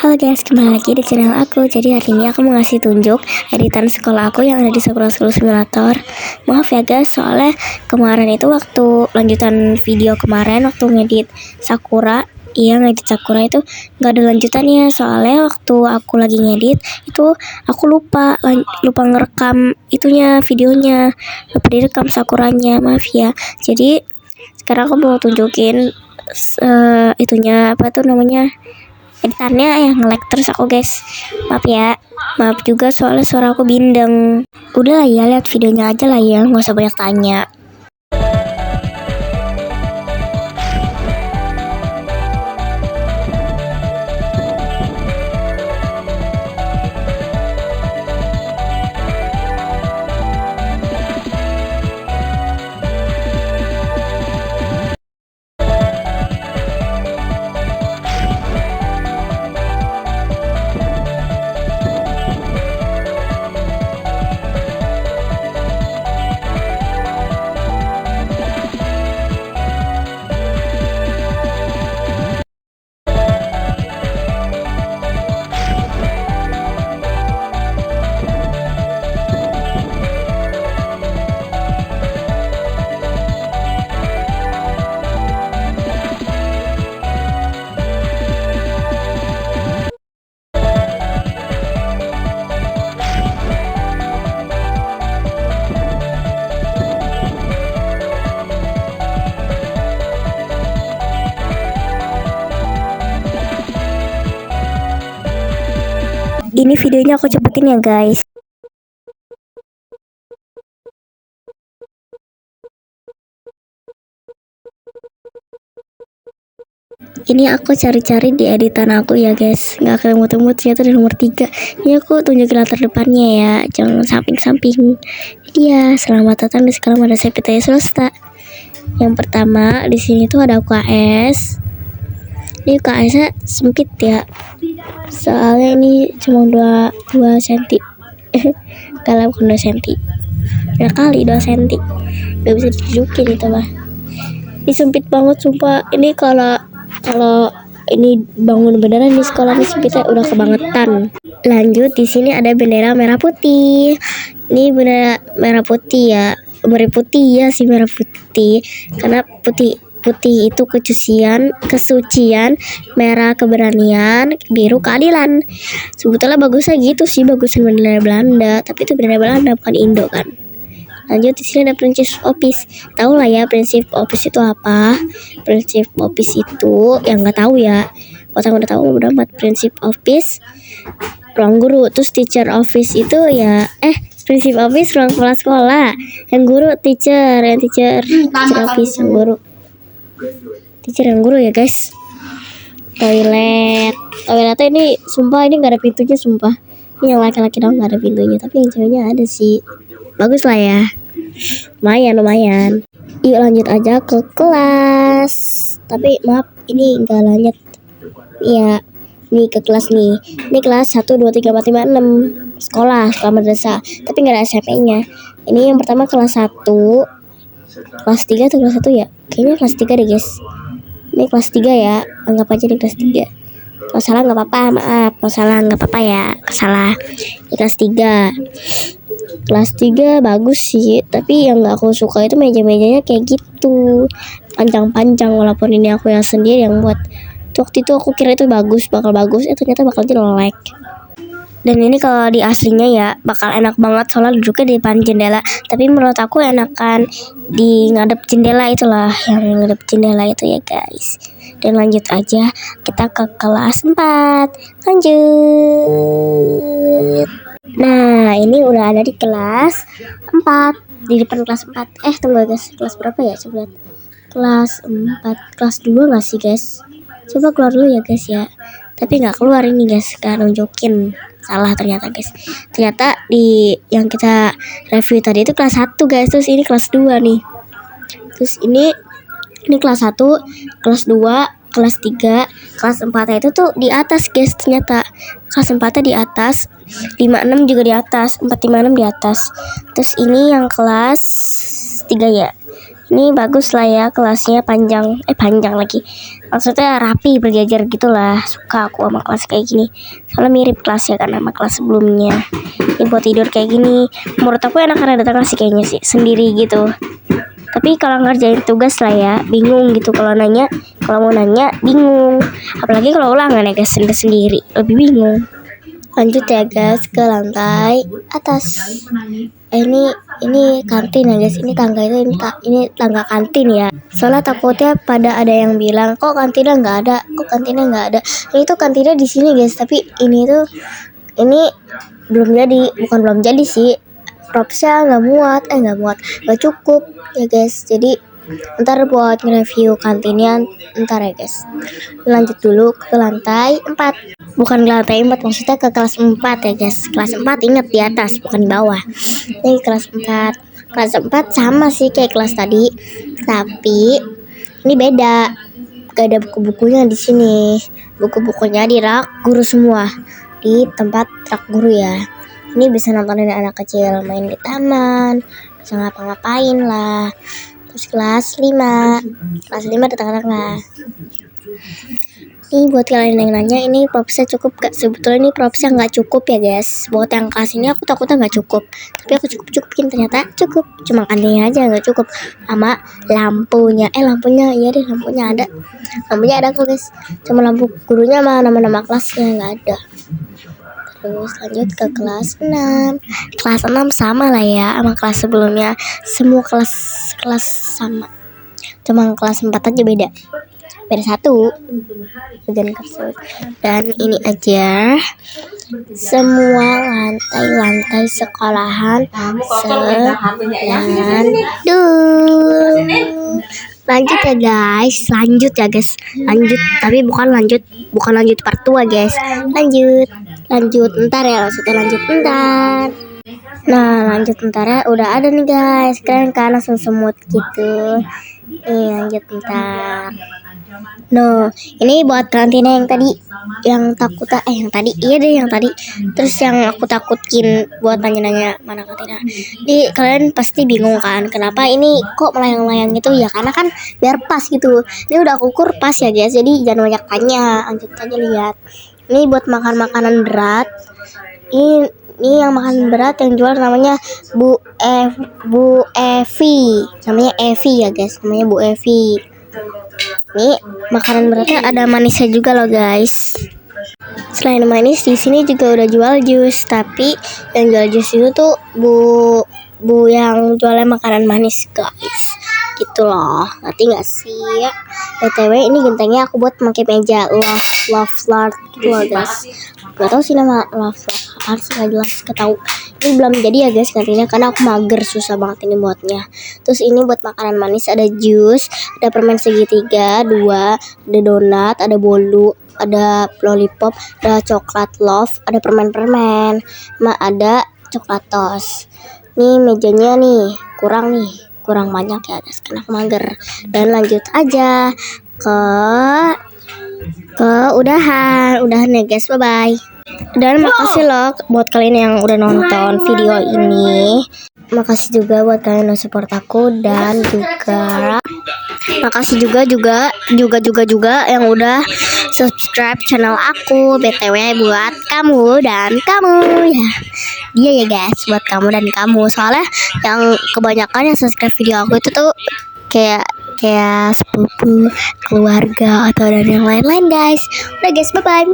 Halo guys, kembali lagi di channel aku. Jadi hari ini aku mau ngasih tunjuk editan sekolah aku yang ada di Sakura School Simulator. Maaf ya guys, soalnya kemarin itu waktu lanjutan video kemarin waktu ngedit Sakura, ngedit Sakura itu nggak ada lanjutannya. Soalnya waktu aku lagi ngedit itu aku lupa ngerekam itunya, videonya, lupa direkam Sakuranya. Maaf ya. Jadi sekarang aku mau tunjukin itunya, apa tuh namanya, editannya yang nge-lag terus aku guys. Maaf ya, maaf juga soalnya suara aku bindeng. Udah lah ya, lihat videonya aja lah ya, nggak usah banyak tanya. Ini videonya aku cepetin ya guys. Ini aku cari-cari di editan aku ya guys, nggak ketemu-temu, ternyata di nomor 3. Ini aku tunjukin latar depannya ya, jangan samping-samping. Jadi ya, selamat datang di sekolah Madrasah Ibtidaiyah Swasta. Yang pertama di sini tuh ada UKS. Ini UKS-nya sempit ya, soalnya ini cuma 2 cm. Kalau bukan 2 cm, ya kali 2 cm, gak bisa didudukin itu mah. Ini sempit banget sumpah. Ini kalau ini bangun beneran di sekolah ini sempitnya udah kebangetan. Lanjut, di sini ada bendera merah putih. Ini bendera merah putih ya, merah putih ya sih, merah putih karena putih itu kesucian, merah keberanian, biru keadilan. Sebetulnya bagusnya gitu sih, bagusan bendera Belanda, tapi itu bendera Belanda bukan Indo kan. Lanjut, di sini ada prinsip office. Tahu lah ya prinsip office itu apa? Prinsip office itu yang nggak tahu ya. Kalau udah tahu udah amat. Prinsip office ruang guru, terus teacher office itu ya prinsip office ruang kepala sekolah, yang guru teacher, yang teacher office, yang guru teacher, yang guru ya guys. Toiletnya ini sumpah ini nggak ada pintunya sumpah. Ini yang laki-laki dong nggak ada pintunya, tapi yang ceweknya ada sih. Bagus lah ya, lumayan. Yuk lanjut aja ke kelas. Tapi maaf ini nggak lanjut ya. Ini ke kelas nih. Ini kelas 1, 2, 3, 4, 5, 6. Sekolah madrasah, tapi nggak ada SMP-nya. Ini yang pertama kelas 1, kelas 3 atau kelas 1 ya? Kayaknya kelas 3 deh guys. Ini kelas 3 ya, anggap aja di kelas 3. Kalau salah nggak apa-apa, maaf. Kalau salah nggak apa-apa ya, salah. Ini kelas 3. Kelas 3 bagus sih, tapi yang nggak aku suka itu meja-mejanya kayak gitu, panjang-panjang. Walaupun ini aku yang sendiri yang buat. Waktu itu aku kira itu bakal bagus, ternyata bakal jelek. Dan ini kalau di aslinya ya bakal enak banget, soalnya duduknya di depan jendela. Tapi menurut aku enakan di ngadep jendela, itulah yang ngadep jendela itu ya guys. Dan lanjut aja kita ke kelas 4. Lanjut. Nah ini udah ada di kelas 4, di depan kelas 4. Tunggu guys, kelas berapa ya, coba lihat. Kelas 4, kelas 2 gak sih guys? Coba keluar dulu ya guys ya. Tapi gak keluar ini guys, gak nunjukin. Salah ternyata guys. Ternyata di yang kita review tadi itu kelas 1 guys. Terus ini kelas 2 nih. Terus ini kelas 1, kelas 2, kelas 3, kelas 4 itu tuh di atas guys. Ternyata kelas 4 di atas, 5-6 juga di atas, 4-5-6 di atas. Terus ini yang kelas 3 ya. Ini bagus lah ya, kelasnya panjang lagi, maksudnya rapi berjajar gitulah. Suka aku sama kelas kayak gini, soalnya mirip kelasnya kan sama kelas sebelumnya. Ini buat tidur kayak gini, menurut aku enak karena datang sih kayaknya sih sendiri gitu. Tapi kalau ngerjain tugas lah ya, bingung gitu kalau mau nanya bingung. Apalagi kalau ulangan ya guys, sendiri lebih bingung. Lanjut ya guys ke lantai atas. Ini kantin ya guys. Ini tangga itu ini tangga kantin ya. Soalnya takutnya pada ada yang bilang kok kantinnya nggak ada, Ini tuh kantinnya di sini guys. Tapi ini belum jadi, bukan belum jadi sih. Propsnya nggak cukup ya guys. Jadi ntar buat nge-review kantinnya ntar ya guys. Lanjut dulu ke lantai 4. Bukan ke lantai 4, maksudnya ke kelas 4 ya guys. Kelas 4 ingat di atas, bukan di bawah. Ini kelas 4. Kelas 4 sama sih kayak kelas tadi, tapi ini beda. Gak ada buku-bukunya di sini. Buku-bukunya di rak guru semua, di tempat rak guru ya. Ini bisa nontonin anak kecil main di taman, bisa ngapa-ngapain lah. Terus kelas 5 di tengah-tengah. Ini buat kalian yang nanya, ini propsnya cukup gak? Sebetulnya ini propsnya nggak cukup ya guys. Buat yang kelas ini aku takutnya nggak cukup, tapi aku cukupin, ternyata cukup. Cuma kantinnya aja nggak cukup, sama lampunya. Iya deh, lampunya ada kok guys. Cuma lampu gurunya sama nama-nama kelasnya nggak ada. Terus lanjut ke kelas 6. Kelas 6 sama lah ya sama kelas sebelumnya. Semua kelas sama. Cuma kelas 4 aja beda satu bagian kursus. Dan ini aja semua lantai sekolahan lanjut ya guys, tapi bukan lanjut part 2 guys. Lanjut ntar ya, maksudnya lanjut ntar. Nah lanjut ntar ya, udah ada nih guys, keren kan, langsung semut gitu. Lanjut ntar. No, ini buat karantina yang tadi, yang tadi. Terus yang aku takutin buat nanya-nanya mana karantina. Jadi kalian pasti bingung kan, kenapa ini kok melayang-layang gitu ya? Karena kan biar pas gitu. Ini udah aku ukur pas ya guys, jadi jangan banyak tanya. Lanjut aja lihat. Ini buat makan makanan berat. Ini yang makan berat yang jual namanya Bu Evi. Namanya Evi ya guys, namanya Bu Evi. Nih makanan beratnya ada manisnya juga loh guys. Selain manis di sini juga udah jual jus, tapi yang jual jus itu tuh bu yang jualan makanan manis guys. Gitu loh, ngerti gak sih? BTW ini gentengnya aku buat pakai meja love lard gitu loh guys. Gak tau sih nama love lard apaan sih, gak jelas, ketahu. Ini belum jadi ya guys nantinya, karena aku mager, susah banget ini buatnya. Terus ini buat makanan manis ada jus, ada permen segitiga 2, ada donat, ada bolu, ada lollipop, ada coklat love, ada permen-permen, ada coklat tos. Nih mejanya nih kurang banyak ya guys, karena aku mager. Dan lanjut aja ke udahan ya guys, bye bye. Dan makasih loh buat kalian yang udah nonton video ini. Makasih juga buat kalian yang support aku, dan juga makasih juga yang udah subscribe channel aku. BTW buat kamu dan kamu ya. Dia ya guys, buat kamu dan kamu. Soalnya yang kebanyakan yang subscribe video aku itu tuh kayak sepupu, keluarga, atau dan yang lain-lain guys. Udah guys, bye bye.